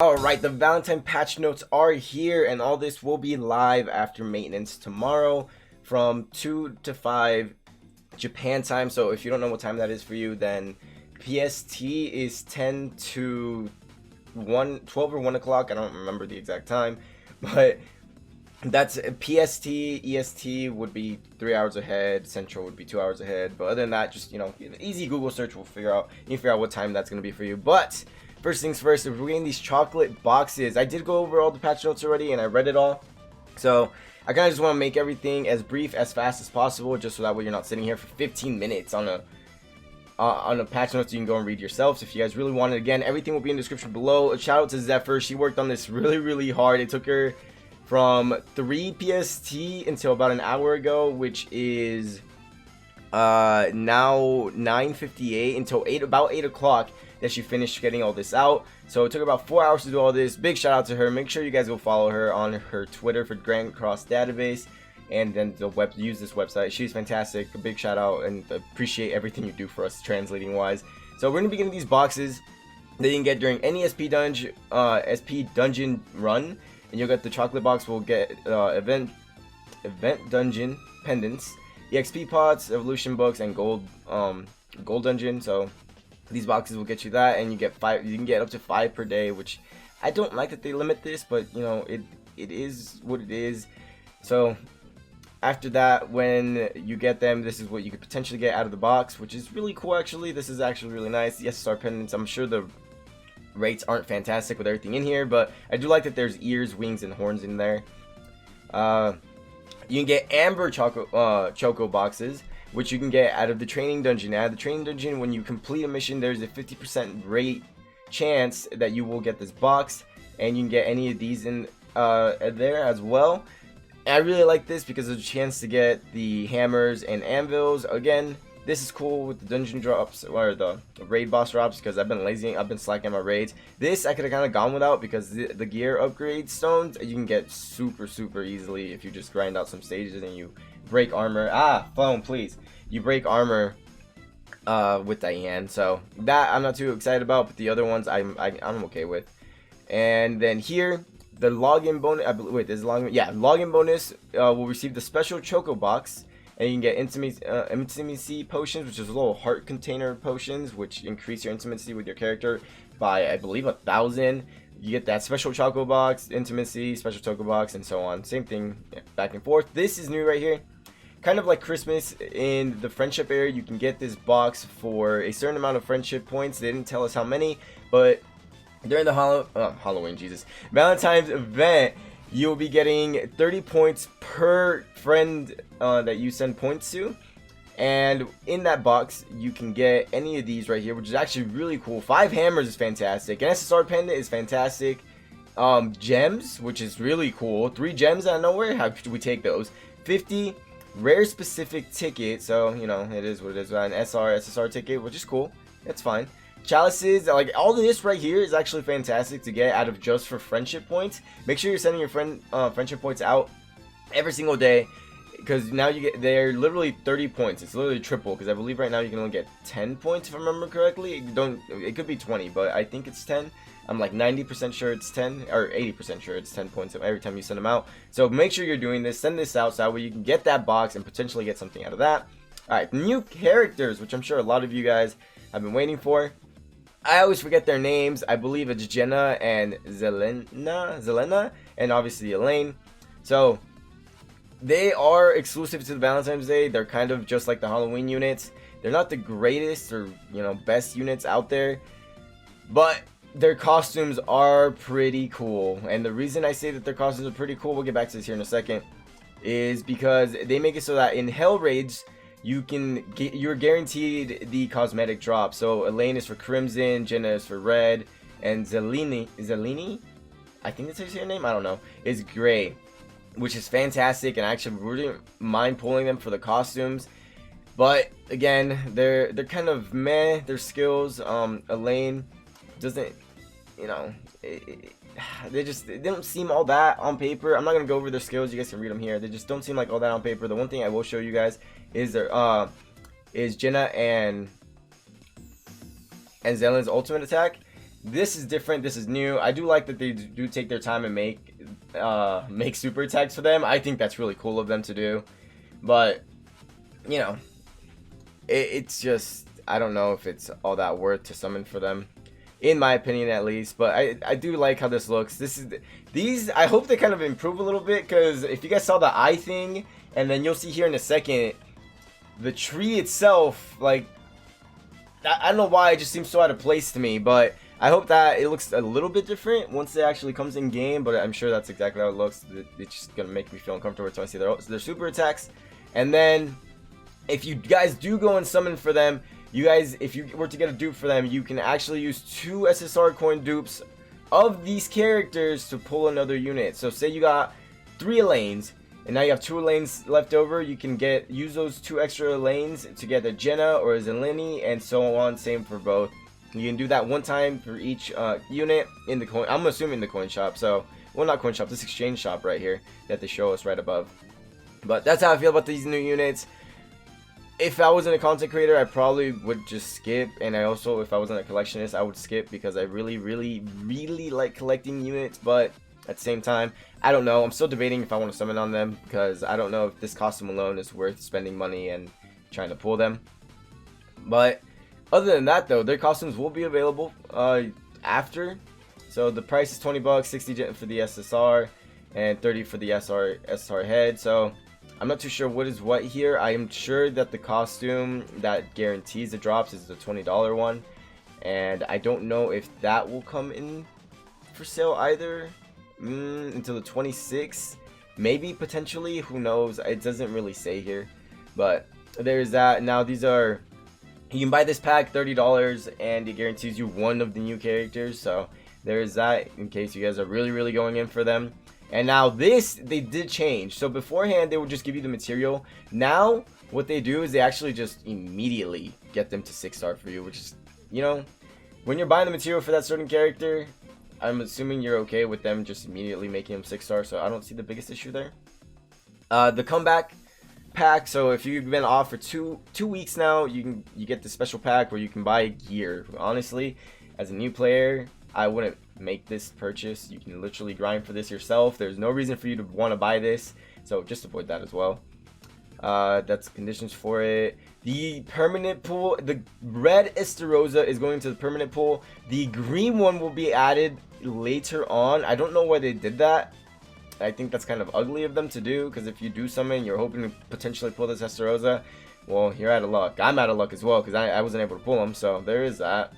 Alright, the Valentine patch notes are here, and all this will be live after maintenance tomorrow from 2 to 5 Japan time. So if you don't know what time that is for you, then PST is 10 to 12 or 1 o'clock. I don't remember the exact time, but that's PST. EST would be 3 hours ahead. Central would be 2 hours ahead. But other than that, just, easy Google search will figure out what time that's going to be for you. But first things first, if we're getting these chocolate boxes, I did go over all the patch notes already and I read it all. So I kind of just want to make everything as brief, as fast as possible, just so that way you're not sitting here for 15 minutes on a patch notes you can go and read yourselves if you guys really want it. Again, everything will be in the description below. A shout out to Zephyr. She worked on this really hard. It took her from 3 PST until about an hour ago, which is now 9:58, until about 8 o'clock that she finished getting all this out. So it took about 4 hours to do all this. Big shout out to her. Make sure you guys go follow her on her Twitter for Grand Cross Database, and then use this website. She's fantastic. A big shout out, and appreciate everything you do for us translating wise. So we're gonna be getting these boxes that you can get during any SP dungeon run, and you'll get the chocolate box. Will get event dungeon pendants, EXP pots, evolution books, and gold dungeon. So these boxes will get you that, and you get 5. You can get up to 5 per day, which I don't like that they limit this, but it is what it is. So after that, when you get them, this is what you could potentially get out of the box, which is really cool. Actually, this is actually really nice. The SSR pendants, I'm sure the rates aren't fantastic with everything in here, but I do like that there's ears, wings, and horns in there. You can get amber choco boxes, which you can get out of the training dungeon. Out of the training dungeon, when you complete a mission, there's a 50% rate chance that you will get this box, and you can get any of these in there as well. And I really like this because there's a chance to get the hammers and anvils. Again, this is cool with the dungeon drops or the raid boss drops, because I've been lazy. I've been slacking my raids. This I could have kind of gone without, because the gear upgrade stones you can get super easily if you just grind out some stages and you break armor. Phone, please. You break armor with Diane. So that I'm not too excited about, but the other ones I'm okay with. And then here, the login bonus. Wait, there's login. Yeah, login bonus will receive the special choco box. And you can get intimacy potions, which is little heart container potions, which increase your intimacy with your character by, I believe, 1,000. You get that special choco box, intimacy, special choco box, and so on. Same thing, back and forth. This is new right here. Kind of like Christmas in the friendship area, you can get this box for a certain amount of friendship points. They didn't tell us how many, but during the Valentine's event, you'll be getting 30 points per friend that you send points to. And in that box, you can get any of these right here, which is actually really cool. 5 hammers is fantastic. An SSR pendant is fantastic. Gems, which is really cool. 3 gems out of nowhere. How should we take those? 50 rare specific ticket. So, it is what it is. An SSR ticket, which is cool. That's fine. Chalices, like all of this right here is actually fantastic to get out of just for friendship points. Make sure you're sending your friendship points out every single day, because now they're literally 30 points. It's literally triple, because I believe right now you can only get 10 points if I remember correctly. It could be 20, but I think it's 10. I'm like 90% sure it's 10, or 80% sure it's 10 points every time you send them out. So make sure you're doing this. Send this out so that way you can get that box and potentially get something out of that. Alright, new characters, which I'm sure a lot of you guys have been waiting for. I always forget their names. I believe it's Jenna and Zelena, and obviously Elaine. So they are exclusive to the Valentine's Day. They're kind of just like the Halloween units. They're not the greatest or best units out there, but their costumes are pretty cool. And the reason I say that their costumes are pretty cool, we'll get back to this here in a second, is because they make it so that in hell raids, you're guaranteed the cosmetic drop. So Elaine is for crimson, Jenna is for red, and Zelini, I think that's how you say her name, I don't know, is gray, which is fantastic, and I actually really mind pulling them for the costumes. But again, they're kind of meh, their skills. Elaine doesn't, they don't seem all that on paper. I'm not gonna go over their skills, you guys can read them here. They just don't seem like all that on paper. The one thing I will show you guys is Jenna and Zelen's ultimate attack. This is different. This is new. I do like that they do take their time and make super attacks for them. I think that's really cool of them to do. But, you know, it's just, I don't know if it's all that worth to summon for them, in my opinion at least. But I do like how this looks. These I hope they kind of improve a little bit, because if you guys saw the eye thing, and then you'll see here in a second, the tree itself, like, I don't know why it just seems so out of place to me, but I hope that it looks a little bit different once it actually comes in game. But I'm sure that's exactly how it looks. It's just gonna make me feel uncomfortable until I see their super attacks. And then if you guys do go and summon for them, you guys, if you were to get a dupe for them, you can actually use 2 SSR coin dupes of these characters to pull another unit. So say you got 3 lanes, and now you have 2 lanes left over. You can use those 2 extra lanes to get a Jenna or a Zelini, and so on. Same for both. You can do that one time for each unit in the coin. I'm assuming the coin shop. So, well, not coin shop. This exchange shop right here that they show us right above. But that's how I feel about these new units. If I wasn't a content creator, I probably would just skip. And I also, if I wasn't a collectionist, I would skip, because I really, really, really like collecting units. But at the same time, I don't know. I'm still debating if I want to summon on them, because I don't know if this costume alone is worth spending money and trying to pull them. But other than that, though, their costumes will be available after. So the price is $20, 60 for the SSR, and 30 for the SR head. So I'm not too sure what is what here. I am sure that the costume that guarantees the drops is the $20 one, and I don't know if that will come in for sale either until the 26th. Maybe, potentially, who knows. It doesn't really say here, but there's that. Now these are, you can buy this pack $30, and it guarantees you one of the new characters. So there's that, in case you guys are really, really going in for them. And now this, they did change. So beforehand, they would just give you the material. Now, what they do is they actually just immediately get them to 6-star for you, which is, you know, when you're buying the material for that certain character, I'm assuming you're okay with them just immediately making them 6-star. So I don't see the biggest issue there. The comeback pack. So if you've been off for two weeks now, you get the special pack where you can buy gear. Honestly, as a new player, I wouldn't make this purchase. You can literally grind for this yourself. There's no reason for you to want to buy this, so just avoid that as well. That's conditions for it. The permanent pool, the red Estarossa is going to the permanent pool. The green one will be added later on. I don't know why they did that. I think that's kind of ugly of them to do, because if you do summon, you're hoping to potentially pull this Estarossa, well, you're out of luck. I'm out of luck as well, because I wasn't able to pull them, so there is that.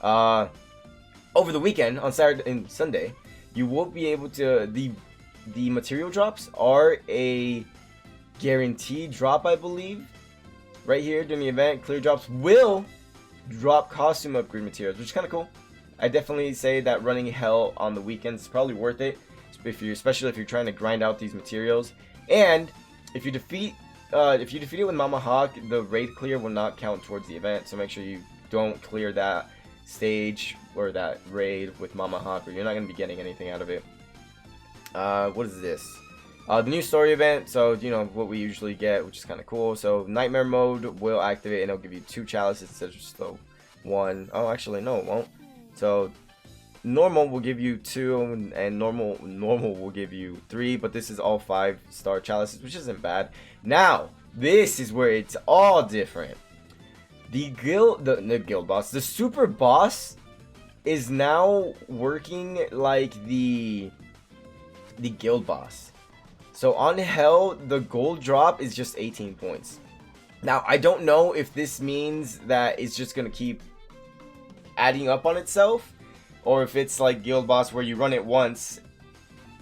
Over the weekend, on Saturday and Sunday, you will be able to, the material drops are a guaranteed drop, I believe. Right here during the event, clear drops will drop costume upgrade materials, which is kind of cool. I definitely say that running Hell on the weekends is probably worth it, especially if you're trying to grind out these materials. And if you defeat it with Mama Hawk, the raid clear will not count towards the event, so make sure you don't clear that stage or that raid with Mama Hawk, or you're not going to be getting anything out of it. What is this? The new story event, so you know what we usually get, which is kind of cool. So Nightmare mode will activate, and it'll give you 2 chalices instead of just the 1. Oh, actually no, it won't. So normal will give you 2, and normal will give you 3, but this is all 5-star chalices, which isn't bad. Now this is where it's all different. The guild boss, the super boss, is now working like the guild boss. So on Hell, the gold drop is just 18 points. Now, I don't know if this means that it's just going to keep adding up on itself, or if it's like guild boss where you run it once,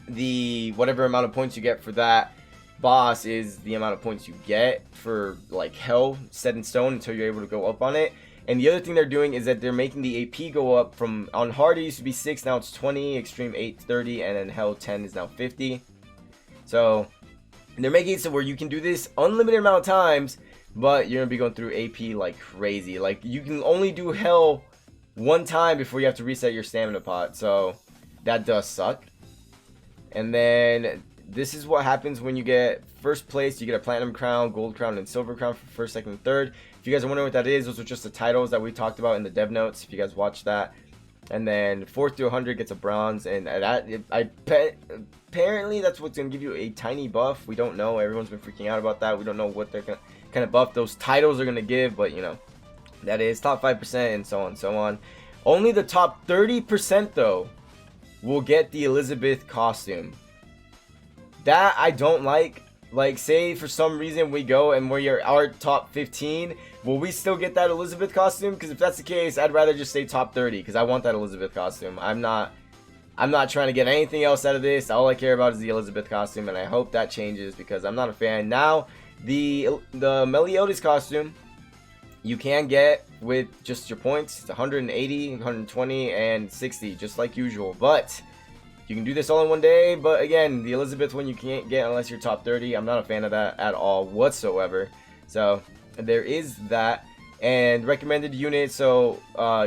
the whatever amount of points you get for that boss is the amount of points you get for like Hell set in stone until you're able to go up on it. And the other thing they're doing is that they're making the AP go up from, on hard it used to be 6, now it's 20, extreme 8, 30, and then Hell 10 is now 50. So they're making it so where you can do this unlimited amount of times, but you're gonna be going through AP like crazy. Like you can only do Hell one time before you have to reset your stamina pot, so that does suck. And then this is what happens when you get first place. You get a platinum crown, gold crown, and silver crown for first, second, and third. If you guys are wondering what that is, those are just the titles that we talked about in the dev notes. If you guys watched that, And then 4th to 100 gets a bronze, and apparently that's what's gonna give you a tiny buff. We don't know. Everyone's been freaking out about that. We don't know what they're gonna kind of buff those titles are gonna give, but you know, that is top 5% and so on and so on. Only the top 30% though will get the Elizabeth costume. That I don't like. Like, say for some reason we go and we're our top 15, will we still get that Elizabeth costume? Because if that's the case, I'd rather just stay top 30 because I want that Elizabeth costume. I'm not trying to get anything else out of this. All I care about is the Elizabeth costume, and I hope that changes because I'm not a fan. Now, the Meliodas costume you can get with just your points. It's 180, 120, and 60, just like usual. But you can do this all in one day, but again, the Elizabeth one you can't get unless you're top 30. I'm not a fan of that at all whatsoever. So there is that. And recommended unit, so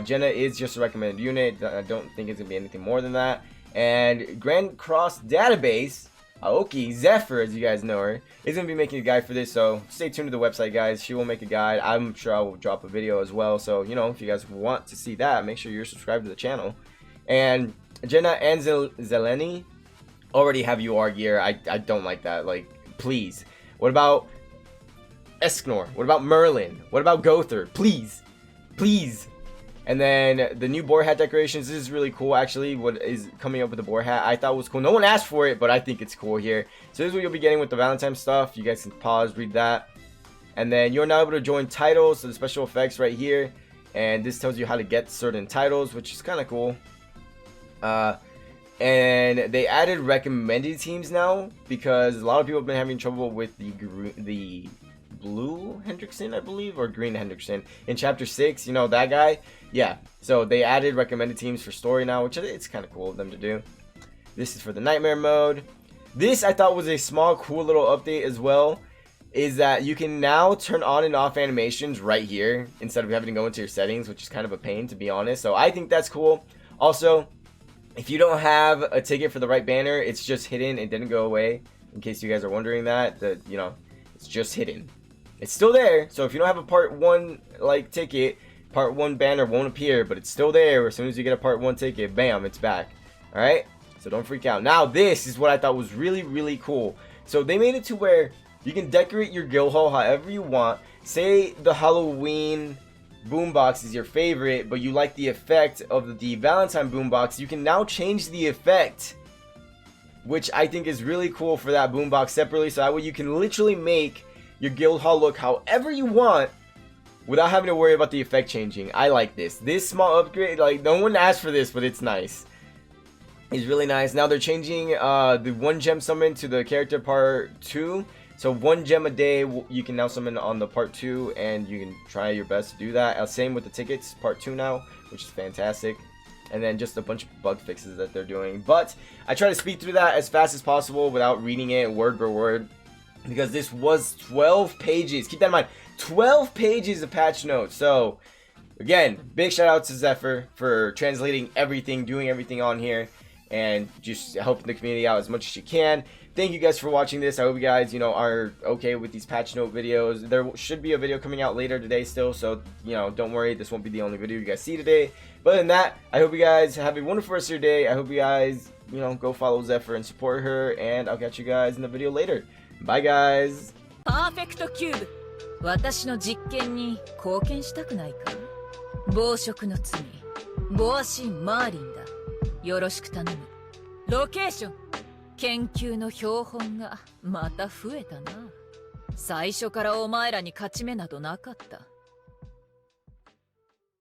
Jenna is just a recommended unit. I don't think it's going to be anything more than that. And Grand Cross Database, Aoki Zephyr, as you guys know her, is going to be making a guide for this, so stay tuned to the website, guys. She will make a guide. I'm sure I will drop a video as well, so, you know, if you guys want to see that, make sure you're subscribed to the channel. And Jenna and Zeleny already have UR gear. I don't like that. Like, please. What about Esknor? What about Merlin? What about Gother? Please. Please. And then the new boar hat decorations. This is really cool, actually. What is coming up with the boar hat, I thought was cool. No one asked for it, but I think it's cool here. So this is what you'll be getting with the Valentine stuff. You guys can pause, read that. And then you're now able to join titles. So the special effects right here. And this tells you how to get certain titles, which is kind of cool. And they added recommended teams now because a lot of people have been having trouble with the blue Hendrickson, I believe, or green Hendrickson in chapter 6. You know, that guy. Yeah, so they added recommended teams for story now, which it's kind of cool of them to do. This is for the nightmare mode. This I thought was a small cool little update as well, is that you can now turn on and off animations right here instead of having to go into your settings, which is kind of a pain, to be honest. So I think that's cool. Also, if you don't have a ticket for the right banner, it's just hidden. It didn't go away. In case you guys are wondering that, you know, it's just hidden. It's still there. So if you don't have a part 1 like ticket, part 1 banner won't appear, but it's still there. As soon as you get a part 1 ticket, bam, it's back. All right. So don't freak out. Now this is what I thought was really, really cool. So they made it to where you can decorate your guild hall however you want. Say the Halloween boombox is your favorite, but you like the effect of the Valentine boombox, you can now change the effect, which I think is really cool for that boombox separately. So that way you can literally make your guild hall look however you want without having to worry about the effect changing. I like this. This small upgrade, like, no one asked for this, but it's nice. It's really nice. Now they're changing the 1 gem summon to the character part 2. So 1 gem a day you can now summon on the part 2, and you can try your best to do that. Same with the tickets, part 2 now, which is fantastic. And then just a bunch of bug fixes that they're doing. But I try to speed through that as fast as possible without reading it word for word, because this was 12 pages. Keep that in mind, 12 pages of patch notes. So again, big shout out to Zephyr for translating everything, doing everything on here, and just helping the community out as much as she can. Thank you guys for watching this. I hope you guys, you know, are okay with these patch note videos. There should be a video coming out later today still, so, you know, don't worry. This won't be the only video you guys see today. But other than that, I hope you guys have a wonderful rest of your day. I hope you guys, you know, go follow Zephyr and support her, and I'll catch you guys in the video later. Bye, guys. Perfect Cube. 私の実験に貢献したくないか? 暴食の罪、ボアシン・マーリンだ。よろしく頼む。ロケーション。研究の標本がまた増えたな。最初からお前らに勝ち目などなかった。